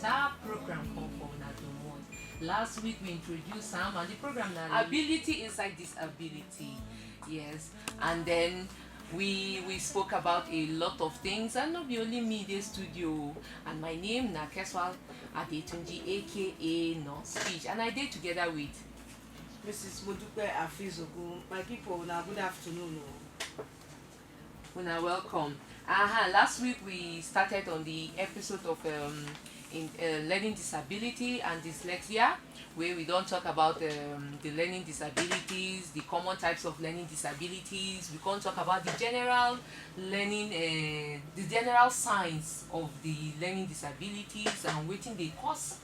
better program come for una domot. Last week we introduced Sam and the program na ability inside disability. Yes, and then we spoke about a lot of things, and not be only me the studio. And my name na Keswal Adetunji, aka No Speech, and I did together with Mrs. Modupe Afizogu. My people, now good afternoon. Una welcome. Last week we started on the episode of learning disability and dyslexia, where we don't talk about the learning disabilities, the common types of learning disabilities. We can't talk about the general learning, the general signs of the learning disabilities and waiting they cause.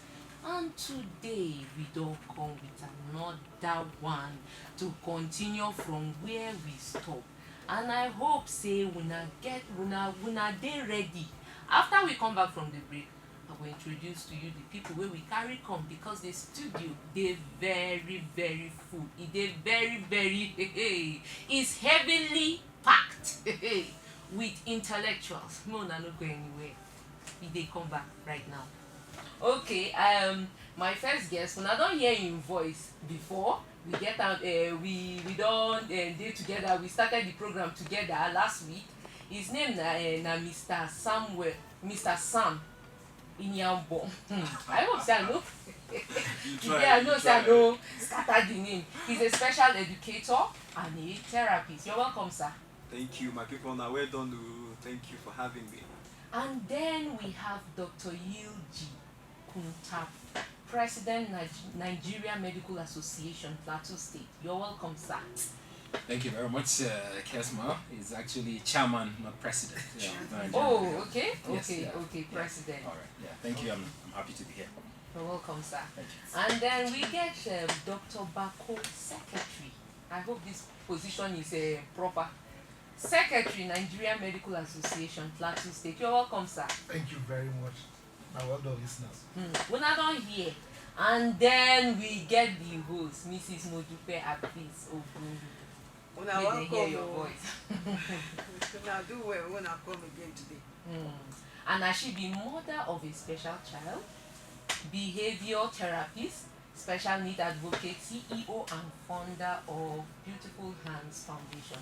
And today we don't come with another one to continue from where we stop. And I hope say una dey ready. After we come back from the break, I will introduce to you the people where we carry come, because the studio they very very full. It dey very is heavily packed with intellectuals. No, una no go anywhere. They come back right now. Okay, my first guest, when I don't hear him voice before, we get out, we don't day together. We started the program together last week. His name na Mr. Sam Inyambo. I hope say I know. Yeah, I know say I know. Scatter the name. He's a special educator and a therapist. You're welcome, sir. Thank you, my people. Now well done. Thank you for having me. And then we have Dr. Yilji Kuntap, President Nigeria Medical Association, Plateau State. You're welcome, sir. Thank you very much, Kesma. He's actually chairman, not president. Yeah, oh, okay, yes, okay, president. All right, yeah, thank you. I'm happy to be here. You're welcome, sir. Thank you. And then we get Dr. Bako, secretary. I hope this position is proper. Secretary, Nigeria Medical Association, Plateau State. You're welcome, sir. Thank you very much. Now, well done, listeners. We're not done here. And then we get the host, Mrs. Modupe Abis Ogun. Una May they hear welcome. your voice. Una do well when I come again today. And as she be mother of a special child, behavior therapist, special need advocate, CEO and founder of Beautiful Hands Foundation.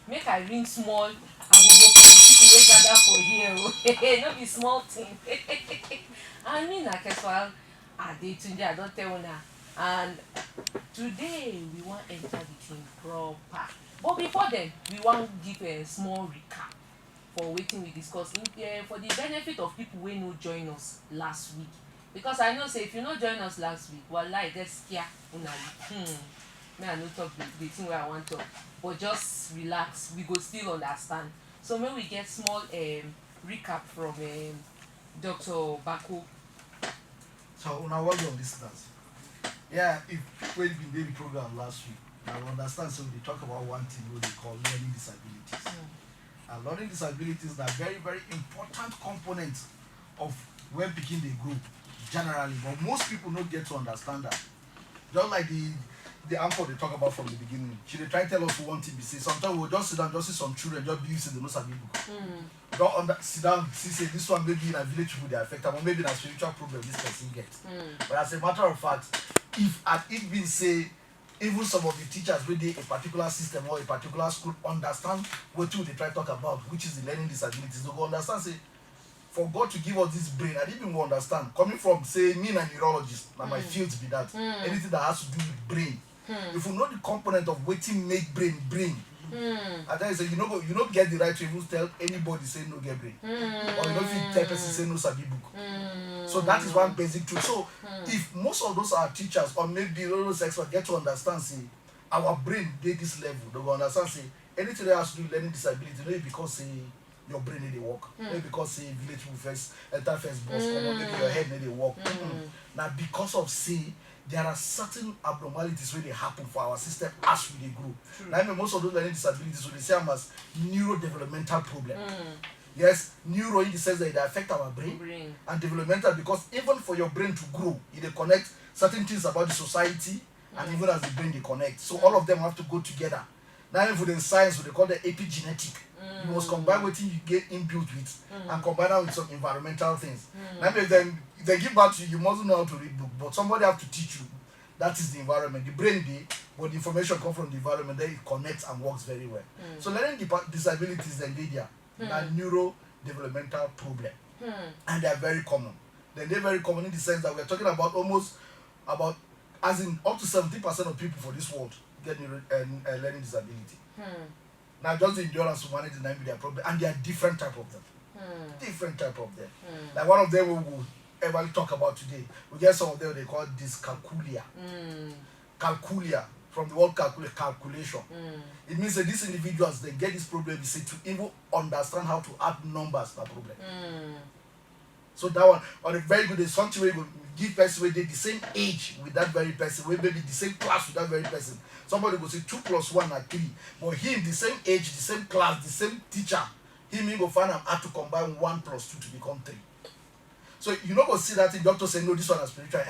Make I ring small, I will go for the people wey gather for here. No be small thing. And me na Keswal Adetunji, I don't tell una. And today we want enter the thing proper. But before then, we want give a small recap for wetin we discuss for the benefit of people wey no join us last week. Because I know say if you no join us last week, wallahi get scare una. Me I no talk the thing where I want to, but just relax. We go still understand. So may we get small recap from Dr. Bako. So, now, well done, listeners. Yeah, if people been doing the program last week, I understand. So, they talk about one thing what they call learning disabilities. And learning disabilities are very, very important component of when picking the group generally, but most people don't get to understand that. Just like the anchor they talk about from the beginning. She they try to tell us one thing. Say sometimes we'll just sit down, just see some children just be using the no sabi book. Don't sit down, see say this one maybe in a village people they affect them, or maybe in a spiritual problem this person gets. But as a matter of fact, if at it been say even some of the teachers within a particular system or a particular school understand what they try to talk about, which is the learning disabilities, they go understand say for God to give us this brain, I didn't even understand. Coming from say me and a neurologist, now my field be that anything that has to do with brain. If you know the component of waiting make brain, I tell you say you don't get the right to even tell anybody say no get brain, or you don't feel tell person say no sabi book. So that is one basic truth. So if most of those are teachers or maybe those experts get to understand say our brain did this level, they will understand say anything that has to do with learning disability, not because say your brain need to work, not because say village people first enter first bus, or maybe your head need to work. Now because of say there are certain abnormalities when they happen for our system as we grow. Now, I mean, most of those learning disabilities, so they say them as neurodevelopmental problem. Yes, neuro in the sense that they affect our brain, and developmental because even for your brain to grow, it connect certain things about the society and even as the brain they connect. So all of them have to go together. Now even in science they call the epigenetic. You must combine what you get inbuilt with and combine that with some environmental things. Now if they give back to you, you must know how to read book, but somebody have to teach you. That is the environment. The brain day, but the information comes from the environment, then it connects and works very well. So learning disabilities then they are neurodevelopmental problem. And they are very common. Then they're very common in the sense that we're talking about about as in up to 70% of people for this world get learning disability. Now just the endurance to manage the nine with their problem, and there are different type of them. Different type of them. Like one of them we will ever talk about today. We get some of them they call dyscalculia. Calculia, from the word calculation. It means that these individuals they get this problem you see, to even understand how to add numbers per problem. So that one, or a very good is something where you give person where they the same age with that very person, where maybe the same class with that very person. Somebody will say 2 + 1 are 3, but him the same age, the same class, the same teacher, he go find him how to combine 1 + 2 to become 3. So you not go see that the doctor say no, this one is spiritual.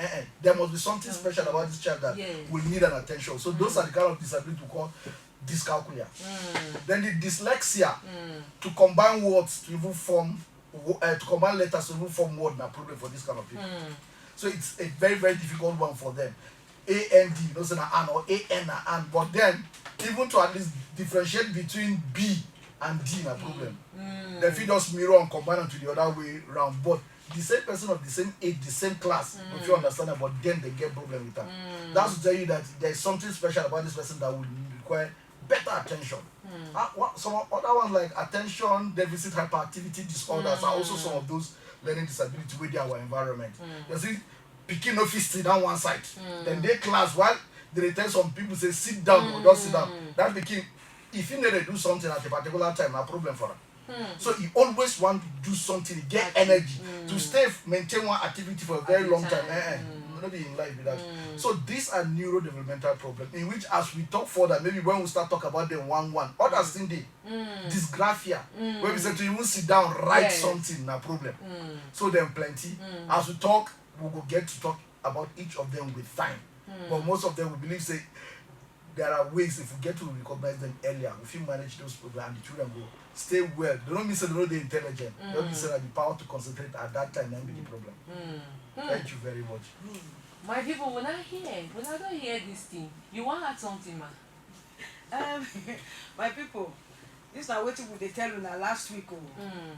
There must be something special about this child that will need an attention. So those are the kind of disability we call dyscalculia. Then the dyslexia, to combine words to even form to combine letters to even form word na problem for this kind of people. So it's a very, very difficult one for them. AND, you know, say na an, or AN na an, but then even to at least differentiate between B and D na problem. They fit just mirror and combine them to the other way round, but the same person of the same age, the same class, if you understand that, but then they get problem with that. That's to tell you that there is something special about this person that will require better attention. Some other ones like attention deficit hyperactivity disorders are also some of those learning disability with our environment. You see, picking no fit sit down one side. Then they class while they tell some people say sit down or don't sit down. That became if you need to do something at a particular time, a problem for them. So you always want to do something, get energy to maintain one activity for a very long time. Not be in life with that. So these are neurodevelopmental problems in which, as we talk further, maybe when we start talk about them one, others think they dysgraphia, where we say to even sit down, write something, no problem. So then plenty. As we talk, we will get to talk about each of them with time. But most of them we believe say there are ways if we get to recognize them earlier, if you manage those problems and the children will stay well. They don't mean say they're intelligent. They don't mean say that the power to concentrate at that time then be the problem. Thank you very much. My people, when I don't hear this thing, you want to add something, man? My people, this na wetin we dey tell una last week o.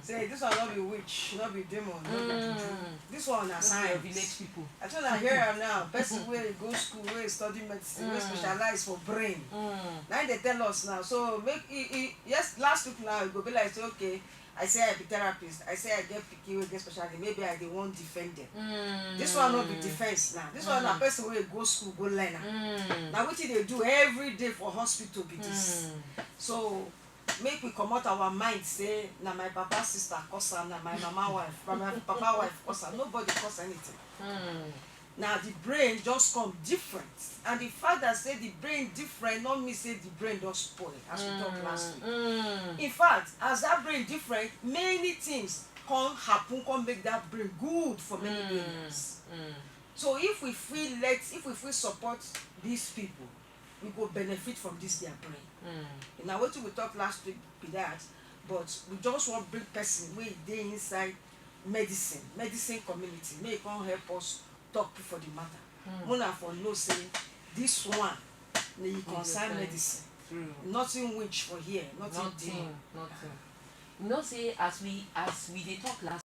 Say this one no be witch, no be demon, no be juju. This one na science. Village people. I told her here am now, person wey go school, wey study medicine, wey specialize for brain. Now they tell us now. So make yes, last week now it go be like say okay, I say I be therapist, I say I get pikin wey get specialty, maybe I dey wan defend them. This one no be defense now. This one na person wey go school go learn am. Na wetin dey do every day for hospital be this. So make we comot our mind say na my papa sister cause am, na my mama wife, na my papa wife cause am. Nobody cause anything. Now the brain just come different, and the fact that say the brain different no mean say the brain don spoil, as we talk last week. In fact, as that brain different, many things come happen, come make that brain good for many areas. So if we feel support these people, we go benefit from this their brain. Now wetin we talk last week be that, but we just want bring person wey dey inside medicine community, make e come help us talk for the matter. Mona for know say this one na e concern medicine. Nothing witch for here, nothing. You know, say as we dey talk last